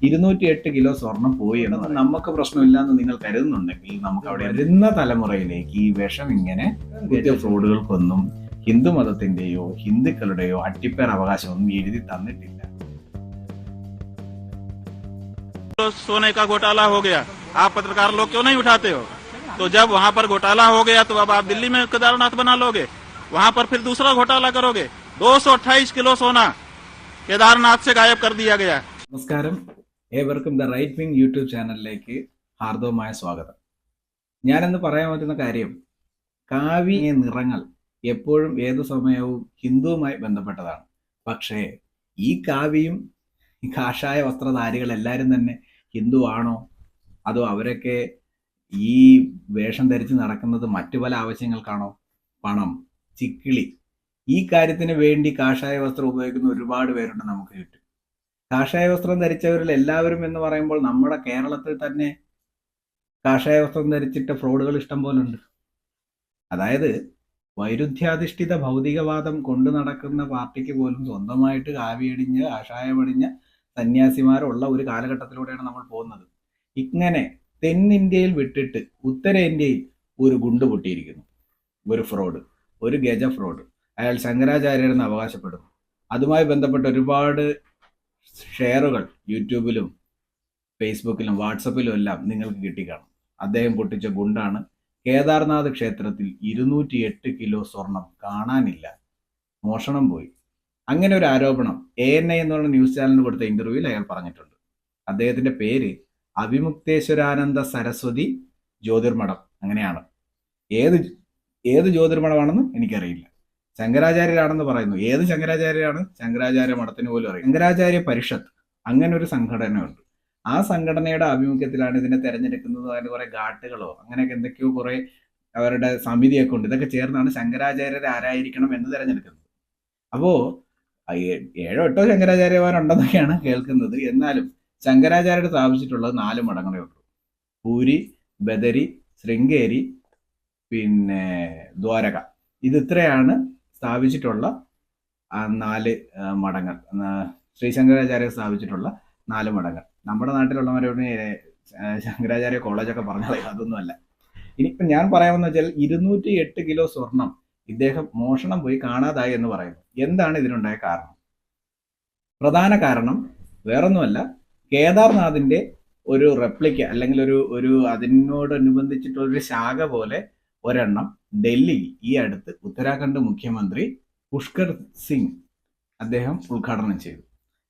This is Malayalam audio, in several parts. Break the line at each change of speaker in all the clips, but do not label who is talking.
208 കിലോ സ്വർണം പോയി എന്ന് നമുക്ക് പ്രശ്നമില്ലാന്ന് നിങ്ങൾ കരുതുന്നുണ്ടെങ്കിൽ നമുക്ക് അവിടെ വരുന്ന തലമുറയിലേക്ക് ഈ വിഷം ഇങ്ങനെ പുതിയ ഫ്രോഡുകൾക്കൊന്നും ഹിന്ദു മതത്തിന്റെയോ ഹിന്ദുക്കളുടെയോ അട്ടിപ്പേർ അവകാശമൊന്നും എഴുതി തന്നിട്ടില്ല.
सोने का घोटाला हो गया, आप पत्रकार लोग क्यों नहीं उठाते हो? तो जब वहाँ पर घोटाला हो गया तो अब आप दिल्ली में केदारनाथ बना लोगे, वहाँ पर फिर दूसरा घोटाला करोगे। 228 किलो सोना केदारनाथ से गायब कर दिया गया।
നമസ്കാരം, ഏവർക്കും ദ റൈറ്റ് വിങ് യൂട്യൂബ് ചാനലിലേക്ക് ഹാർദവമായ സ്വാഗതം. ഞാനെന്ന് പറയാൻ പറ്റുന്ന കാര്യം, കാവി നിറങ്ങൾ എപ്പോഴും ഏതു സമയവും ഹിന്ദുവുമായി ബന്ധപ്പെട്ടതാണ്. പക്ഷേ ഈ കാവിയും ഈ കാഷായ വസ്ത്രധാരികൾ എല്ലാവരും തന്നെ ഹിന്ദു ആണോ, അതോ അവരൊക്കെ ഈ വേഷം ധരിച്ച് നടക്കുന്നത് മറ്റു പല ആവശ്യങ്ങൾക്കാണോ? പണം, ചിക്കിളി, ഈ കാര്യത്തിന് വേണ്ടി കാഷായ വസ്ത്രം ഉപയോഗിക്കുന്ന ഒരുപാട് പേരുണ്ട് നമുക്ക് ചുറ്റും. കാഷായ വസ്ത്രം ധരിച്ചവരിൽ എല്ലാവരും എന്ന് പറയുമ്പോൾ നമ്മുടെ കേരളത്തിൽ തന്നെ കാഷായ വസ്ത്രം ധരിച്ചിട്ട് ഫ്രോഡുകൾ ഇഷ്ടം പോലെ ഉണ്ട്. അതായത് വൈരുദ്ധ്യാധിഷ്ഠിത ഭൗതികവാദം കൊണ്ടു നടക്കുന്ന പാർട്ടിക്ക് പോലും സ്വന്തമായിട്ട് കാവിയടിഞ്ഞ് കാഷായമടിഞ്ഞ സന്യാസിമാരുള്ള ഒരു കാലഘട്ടത്തിലൂടെയാണ് നമ്മൾ പോകുന്നത്. ഇങ്ങനെ തെന്നിന്ത്യയിൽ വിട്ടിട്ട് ഉത്തരേന്ത്യയിൽ ഒരു ഗുണ്ട് പൊട്ടിയിരിക്കുന്നു, ഒരു ഫ്രോഡ്, ഒരു ഗജ ഫ്രോഡ്. അയാൾ ശങ്കരാചാര്യരെന്ന് അവകാശപ്പെടുന്നു. അതുമായി ബന്ധപ്പെട്ട ഒരുപാട് ഷെയറുകൾ യൂട്യൂബിലും ഫേസ്ബുക്കിലും വാട്സപ്പിലും എല്ലാം നിങ്ങൾക്ക് കിട്ടിക്കാണും. അദ്ദേഹം പൊട്ടിച്ച ഗുണ്ടാണ്. കേദാർനാഥ് ക്ഷേത്രത്തിൽ 208 കിലോ സ്വർണം കാണാനില്ല, മോഷണം പോയി. അങ്ങനെ ഒരു ആരോപണം ANI എന്നുള്ള ന്യൂസ് ചാനലിന് കൊടുത്ത ഇന്റർവ്യൂവിൽ അയാൾ പറഞ്ഞിട്ടുണ്ട്. അദ്ദേഹത്തിന്റെ പേര് അവിമുക്തേശ്വരാനന്ദ സരസ്വതി ജ്യോതിർമഠം, അങ്ങനെയാണ്. ഏത് ജ്യോതിർമഠമാണെന്ന് എനിക്കറിയില്ല. ശങ്കരാചാര്യരാണെന്ന് പറയുന്നു. ഏത് ശങ്കരാചാര്യരാണ്? ശങ്കരാചാര്യ മഠത്തിന് പോലും അറിയാം. ശങ്കരാചാര്യ പരിഷത്ത്, അങ്ങനെ ഒരു സംഘടനയുണ്ട്. ആ സംഘടനയുടെ ആഭിമുഖ്യത്തിലാണ് ഇതിനെ തെരഞ്ഞെടുക്കുന്നത്. അതിന് കുറെ ഘാട്ടുകളോ അങ്ങനെയൊക്കെ എന്തൊക്കെയോ കുറെ അവരുടെ സമിതിയൊക്കെ ഉണ്ട്. ഇതൊക്കെ ചേർന്നാണ് ശങ്കരാചാര്യർ ആരായിരിക്കണം എന്ന് തെരഞ്ഞെടുക്കുന്നത്. അപ്പോ 7-8 ശങ്കരാചാര്യന്മാരുണ്ടെന്നൊക്കെയാണ് കേൾക്കുന്നത്. എന്നാലും ശങ്കരാചാര്യർ സ്ഥാപിച്ചിട്ടുള്ളത് 4 മഠങ്ങളേ ഉള്ളൂ. പൂരി, ബദരി, ശൃംഗേരി, പിന്നെ ദ്വാരക. ഇത് ഇത്രയാണ് സ്ഥാപിച്ചിട്ടുള്ള 4 മഠങ്ങൾ. ശ്രീ ശങ്കരാചാര്യ സ്ഥാപിച്ചിട്ടുള്ള 4 മഠങ്ങൾ. നമ്മുടെ നാട്ടിലുള്ളവരോട് ശങ്കരാചാര്യ കോളേജൊക്കെ പറഞ്ഞത് അതൊന്നുമല്ല. ഇനിയിപ്പം ഞാൻ പറയാമെന്ന് വെച്ചാൽ 208 കിലോ സ്വർണം ഇദ്ദേഹം മോഷണം പോയി കാണാതായി എന്ന് പറയുന്നു. എന്താണ് ഇതിനുണ്ടായ കാരണം? പ്രധാന കാരണം വേറൊന്നുമല്ല, കേദാർനാഥിന്റെ ഒരു റെപ്ലിക്ക അല്ലെങ്കിൽ ഒരു അതിനോടനുബന്ധിച്ചിട്ടൊരു ശാഖ പോലെ ഒരെണ്ണം ഡൽഹി ഈ അടുത്ത് ഉത്തരാഖണ്ഡ് മുഖ്യമന്ത്രി പുഷ്കർ സിംഗ് അദ്ദേഹം ഉദ്ഘാടനം ചെയ്തു.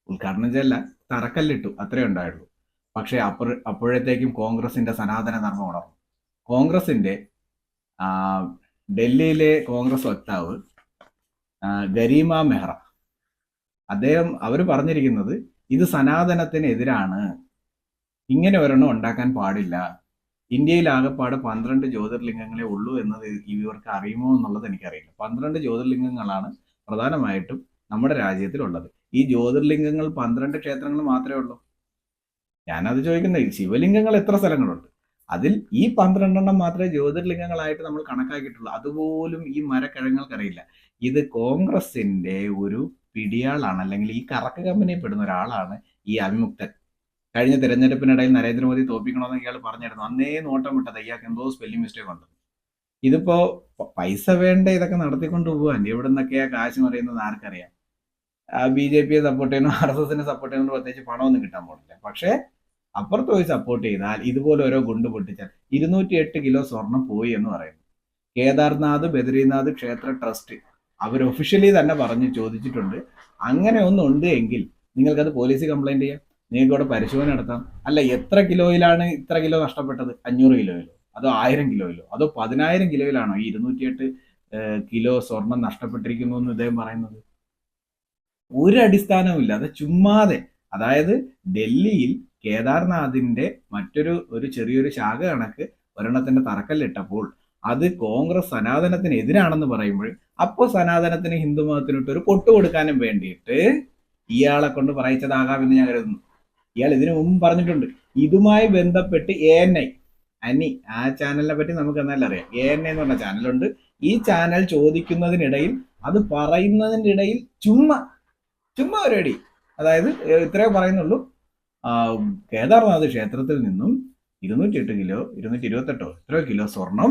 ഉദ്ഘാടനം ചെയ്യല്ല, തറക്കല്ലിട്ടു, അത്രേ ഉണ്ടായുള്ളൂ. പക്ഷെ അപ്പോഴത്തേക്കും കോൺഗ്രസിന്റെ സനാതന ധർമ്മം ഉണർന്നു. കോൺഗ്രസിന്റെ ഡൽഹിയിലെ കോൺഗ്രസ് വക്താവ് ഗരീമ മെഹ്റ, അവർ പറഞ്ഞിരിക്കുന്നത് ഇത് സനാതനത്തിനെതിരാണ്, ഇങ്ങനെ ഒരെണ്ണം ഉണ്ടാക്കാൻ പാടില്ല. ഇന്ത്യയിൽ ആകെപ്പാട് 12 ജ്യോതിർലിംഗങ്ങളെ ഉള്ളൂ എന്നത് ഇവർക്ക് അറിയുമോ എന്നുള്ളത് എനിക്കറിയില്ല. 12 ജ്യോതിർലിംഗങ്ങളാണ് പ്രധാനമായിട്ടും നമ്മുടെ രാജ്യത്തിലുള്ളത്. ഈ ജ്യോതിർലിംഗങ്ങൾ 12 ക്ഷേത്രങ്ങൾ മാത്രമേ ഉള്ളൂ. ഞാനത് ചോദിക്കുന്നത്, ശിവലിംഗങ്ങൾ എത്ര സ്ഥലങ്ങളുണ്ട്? അതിൽ ഈ 12 മാത്രമേ ജ്യോതിർലിംഗങ്ങളായിട്ട് നമ്മൾ കണക്കാക്കിയിട്ടുള്ളൂ. അതുപോലും ഈ മരക്കിഴങ്ങൾക്കറിയില്ല. ഇത് കോൺഗ്രസിന്റെ ഒരു പിടിയാളാണ്, അല്ലെങ്കിൽ ഈ കറക്ക് കമ്പനിയിൽ പെടുന്ന ഒരാളാണ് ഈ അവിമുക്തൻ. കഴിഞ്ഞ തിരഞ്ഞെടുപ്പിനിടയിൽ നരേന്ദ്രമോദി തോപ്പിക്കണമെന്ന് ഇയാൾ പറഞ്ഞിരുന്നു. അന്നേ നോട്ടം വിട്ടത് ഇയാൾക്ക് എന്തോ സ്പെല്ലിംഗ് മിസ്റ്റേക്ക് ഉണ്ട്. ഇതിപ്പോ പൈസ വേണ്ട ഇതൊക്കെ നടത്തിക്കൊണ്ട് പോകാൻ എവിടെ നിന്നൊക്കെയാ കാശ് മറിയുന്നത് ആർക്കറിയാം. BJPയെ സപ്പോർട്ട് ചെയ്യുന്നു, RSSനെ സപ്പോർട്ട് ചെയ്യുന്നു, പ്രത്യേകിച്ച് പണമൊന്നും കിട്ടാൻ പോകില്ല. പക്ഷേ അപ്പുറത്ത് പോയി സപ്പോർട്ട് ചെയ്താൽ ഇതുപോലെ ഓരോ ഗുണ്ട് പൊട്ടിച്ചാൽ 208 കിലോ സ്വർണം പോയി എന്ന് പറയുന്നു. കേദാർനാഥ് ബദ്രീനാഥ് ക്ഷേത്ര ട്രസ്റ്റ് അവർ ഒഫീഷ്യലി തന്നെ പറഞ്ഞ് ചോദിച്ചിട്ടുണ്ട്. അങ്ങനെ ഒന്നും ഉണ്ട് എങ്കിൽ നിങ്ങൾക്കത് പോലീസ് കംപ്ലൈന്റ് ചെയ്യാം, നിങ്ങൾക്ക് ഇവിടെ പരിശോധന നടത്താം. അല്ല, എത്ര കിലോയിലാണ് ഇത്ര കിലോ നഷ്ടപ്പെട്ടത്? 500 കിലോയിലോ അതോ 1000 കിലോയിലോ അതോ 10,000 കിലോയിലാണോ ഈ 208 കിലോ സ്വർണം നഷ്ടപ്പെട്ടിരിക്കുന്നു എന്ന് ഇദ്ദേഹം പറയുന്നത്? ഒരു അടിസ്ഥാനവുമില്ല. അത് ചുമ്മാതെ. അതായത് ഡൽഹിയിൽ കേദാർനാഥിന്റെ ഒരു ചെറിയൊരു ശാഖ കണക്ക് ഒരെണ്ണത്തിന്റെ തറക്കല്ലിട്ടപ്പോൾ അത് കോൺഗ്രസ് സനാതനത്തിനെതിരാണെന്ന് പറയുമ്പോൾ അപ്പോൾ സനാതനത്തിന് ഹിന്ദു മതത്തിനിട്ട് ഒരു പൊട്ട് കൊടുക്കാനും വേണ്ടിയിട്ട് ഇയാളെ കൊണ്ട് പറയിച്ചതാകാമെന്ന് ഞാൻ കരുതുന്നു. ഇയാൾ ഇതിനു മുമ്പ് പറഞ്ഞിട്ടുണ്ട്. ഇതുമായി ബന്ധപ്പെട്ട് ANI ആ ചാനലിനെ പറ്റി നമുക്ക് എന്നാലും അറിയാം. ANI എന്ന് പറഞ്ഞ ചാനലുണ്ട്. ഈ ചാനൽ ചോദിക്കുന്നതിനിടയിൽ, അത് പറയുന്നതിൻ്റെ ഇടയിൽ ചുമ്മാ ഒരു അടി, അതായത് ഇത്രേ പറയുന്നുള്ളൂ, കേദാർനാഥ് ക്ഷേത്രത്തിൽ നിന്നും 208 കിലോ 228 എത്രയോ കിലോ സ്വർണം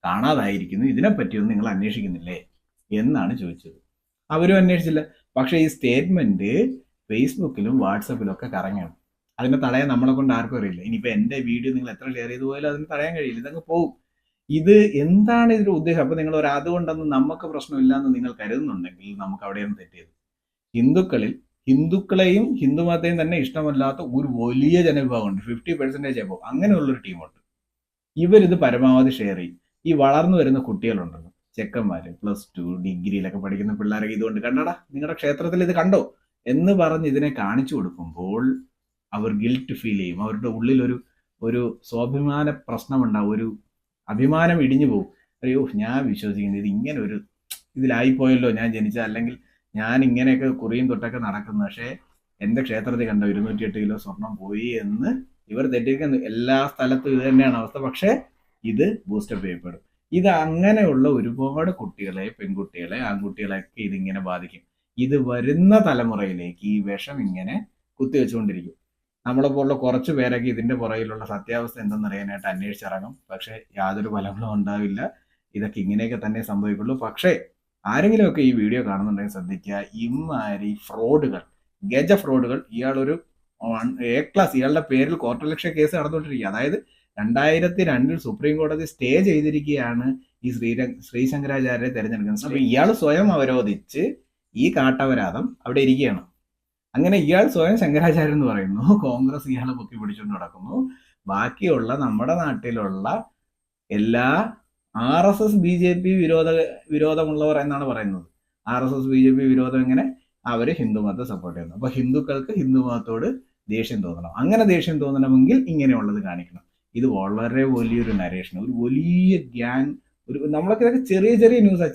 കാണാതായിരിക്കുന്നു. ഇതിനെപ്പറ്റിയൊന്നും നിങ്ങൾ അന്വേഷിക്കുന്നില്ലേ എന്നാണ് ചോദിച്ചത്. അവരും അന്വേഷിച്ചില്ല. പക്ഷേ ഈ സ്റ്റേറ്റ്മെന്റ് ഫേസ്ബുക്കിലും വാട്സപ്പിലും ഒക്കെ കറങ്ങാണ്. അതിനെ തടയാൻ നമ്മളെ കൊണ്ട് ആർക്കും അറിയില്ല. ഇനിയിപ്പോൾ എൻ്റെ വീഡിയോ നിങ്ങൾ എത്ര ഷെയർ ചെയ്തു പോയാലും അതിന് തടയാൻ കഴിയില്ല, ഇതങ്ങ് പോകും. ഇത് എന്താണ് ഇതിന്റെ ഉദ്ദേശം? അപ്പൊ നിങ്ങൾ അതുകൊണ്ടൊന്നും നമുക്ക് പ്രശ്നമില്ല എന്ന് നിങ്ങൾ കരുതുന്നുണ്ടെങ്കിൽ നമുക്ക് അവിടെയാണ് തെറ്റിയത്. ഹിന്ദുക്കളെയും ഹിന്ദുമതത്തെയും തന്നെ ഇഷ്ടമല്ലാത്ത ഒരു വലിയ ജനവിഭാഗമുണ്ട്, 50% എബോ. അങ്ങനെയുള്ളൊരു ടീമുണ്ട്. ഇവരിത് പരമാവധി ഷെയർ ചെയ്യും. ഈ വളർന്നു വരുന്ന കുട്ടികളുണ്ടല്ലോ, ചെക്കന്മാര്, +2 ഡിഗ്രിയിലൊക്കെ പഠിക്കുന്ന പിള്ളേരൊക്കെ ഇതുകൊണ്ട് കണ്ടടാ നിങ്ങളുടെ ക്ഷേത്രത്തിൽ ഇത് കണ്ടോ എന്ന് പറഞ്ഞ് ഇതിനെ കാണിച്ചു കൊടുക്കുമ്പോൾ അവർ ഗിൽറ്റ് ഫീൽ ചെയ്യും. അവരുടെ ഉള്ളിൽ ഒരു സ്വാഭിമാന പ്രശ്നമുണ്ടാവും, ഒരു അഭിമാനം ഇടിഞ്ഞു പോകും. അയ്യോ, ഞാൻ വിശ്വസിക്കുന്നത് ഇത് ഇങ്ങനെ ഇതിലായിപ്പോയല്ലോ ഞാൻ ജനിച്ച, അല്ലെങ്കിൽ ഞാൻ ഇങ്ങനെയൊക്കെ കുറിയും തൊട്ടൊക്കെ നടക്കുന്നു, പക്ഷേ എൻ്റെ ക്ഷേത്രത്തിൽ കണ്ടോ 208 കിലോ സ്വർണം പോയി എന്ന് ഇവർ തെറ്റിക്കുന്നു. എല്ലാ സ്ഥലത്തും ഇത് തന്നെയാണ് അവസ്ഥ. പക്ഷേ ഇത് ബൂസ്റ്റപ്പ് ചെയ്യപ്പെടും. ഇത് അങ്ങനെയുള്ള ഒരുപാട് കുട്ടികളെ, പെൺകുട്ടികളെ, ആൺകുട്ടികളെയൊക്കെ ഇതിങ്ങനെ ബാധിക്കും. ഇത് വരുന്ന തലമുറയിലേക്ക് ഈ വിഷം ഇങ്ങനെ കുത്തിവെച്ചുകൊണ്ടിരിക്കും. നമ്മളെ പോലുള്ള കുറച്ച് പേരൊക്കെ ഇതിന്റെ പുറകിലുള്ള സത്യാവസ്ഥ എന്തെന്നറിയാനായിട്ട് അന്വേഷിച്ചിറങ്ങും. പക്ഷെ യാതൊരു ഫലങ്ങളും ഉണ്ടാവില്ല. ഇതൊക്കെ ഇങ്ങനെയൊക്കെ തന്നെ സംഭവിക്കുള്ളൂ. പക്ഷേ ആരെങ്കിലുമൊക്കെ ഈ വീഡിയോ കാണുന്നുണ്ടെങ്കിൽ ശ്രദ്ധിക്കുക, ഇമാതിരി ഫ്രോഡുകൾ, ഗജ ഫ്രോഡുകൾ, ഇയാളൊരു A-ക്ലാസ്, ഇയാളുടെ പേരിൽ ക്വാർട്ടർ കേസ് നടന്നുകൊണ്ടിരിക്കുക. അതായത് 2002 സുപ്രീം കോടതി സ്റ്റേ ചെയ്തിരിക്കുകയാണ് ഈ ശ്രീശങ്കരാചാര്യരെ തെരഞ്ഞെടുക്കുന്നത്. അപ്പൊ ഇയാൾ സ്വയം അവരോധിച്ച് ഈ കാട്ടപരാധം അവിടെ ഇരിക്കുകയാണ്. അങ്ങനെ ഇയാൾ സ്വയം ശങ്കരാചാര്യൻ എന്ന് പറയുന്നു, കോൺഗ്രസ് ഇയാളെ പൊക്കി പിടിച്ചുകൊണ്ട് നടക്കുന്നു. ബാക്കിയുള്ള നമ്മുടെ നാട്ടിലുള്ള എല്ലാ RSS BJP വിരോധമുള്ളവർ എന്നാണ് പറയുന്നത്. RSS BJP വിരോധം എങ്ങനെ? അവര് ഹിന്ദുമതത്തെ സപ്പോർട്ട് ചെയ്യുന്നു. അപ്പൊ ഹിന്ദുക്കൾക്ക് ഹിന്ദുമതത്തോട് ദേഷ്യം തോന്നണം. അങ്ങനെ ദേഷ്യം തോന്നണമെങ്കിൽ ഇങ്ങനെയുള്ളത് കാണിക്കണം. ഇത് വളരെ വലിയൊരു നരേഷൻ, ഒരു വലിയ ഗ്യാങ്, നമ്മളൊക്കെ ഇതൊക്കെ ചെറിയ ചെറിയ ന്യൂസാണ്,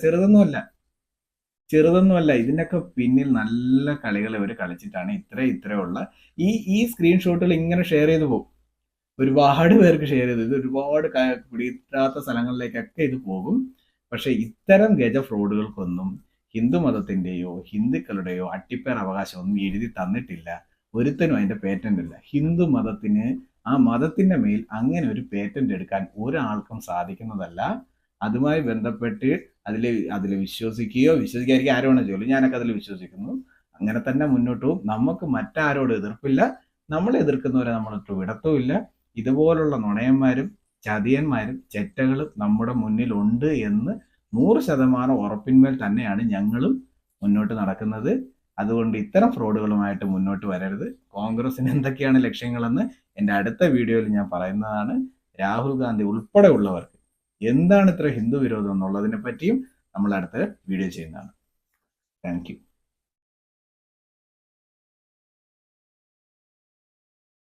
ചെറുതൊന്നുമല്ല. ഇതിനൊക്കെ പിന്നിൽ നല്ല കളികൾ ഇവർ കളിച്ചിട്ടാണ് ഇത്രയുള്ള ഈ സ്ക്രീൻഷോട്ടുകൾ ഇങ്ങനെ ഷെയർ ചെയ്തു പോകും. ഒരുപാട് പേർക്ക് ഷെയർ ചെയ്തു. ഇത് ഒരുപാട് പിടിക്കാത്ത സ്ഥലങ്ങളിലേക്കൊക്കെ ഇത് പോകും. പക്ഷെ ഇത്തരം ഗജ ഫ്രോഡുകൾക്കൊന്നും ഹിന്ദു മതത്തിന്റെയോ ഹിന്ദുക്കളുടെയോ അട്ടിപ്പേർ അവകാശം ഒന്നും എഴുതി തന്നിട്ടില്ല. ഒരുത്തനും അതിന്റെ പേറ്റന്റ് ഇല്ല. ഹിന്ദു മതത്തിന്, ആ മതത്തിന്റെ മേൽ അങ്ങനെ ഒരു പേറ്റന്റ് എടുക്കാൻ ഒരാൾക്കും സാധിക്കുന്നതല്ല. അതുമായി ബന്ധപ്പെട്ട് അതിൽ വിശ്വസിക്കാതിരിക്കുക ആരും വേണം ചെയ്യൂ. ഞാനൊക്കെ അതിൽ വിശ്വസിക്കുന്നു. അങ്ങനെ തന്നെ മുന്നോട്ട് പോകും. നമുക്ക് മറ്റാരോട് എതിർപ്പില്ല. നമ്മളെ എതിർക്കുന്നവരെ നമ്മളിട്ട് വിടത്തുമില്ല. ഇതുപോലുള്ള നുണയന്മാരും ചതിയന്മാരും ചെറ്റകളും നമ്മുടെ മുന്നിലുണ്ട് എന്ന് 100% ഉറപ്പിന്മേൽ തന്നെയാണ് ഞങ്ങളും മുന്നോട്ട് നടക്കുന്നത്. അതുകൊണ്ട് ഇത്തരം ഫ്രോഡുകളുമായിട്ട് മുന്നോട്ട് വരരുത്. കോൺഗ്രസിന് എന്തൊക്കെയാണ് ലക്ഷ്യങ്ങളെന്ന് എൻ്റെ അടുത്ത വീഡിയോയിൽ ഞാൻ പറയുന്നതാണ്. രാഹുൽ ഗാന്ധി ഉൾപ്പെടെ ഉള്ളവർക്ക് എന്താണ് ഇത്ര ഹിന്ദു വിരോധം എന്നുള്ളതിനെ പറ്റിയും നമ്മൾ അടുത്ത വീഡിയോ ചെയ്യുന്നതാണ്. Thank you.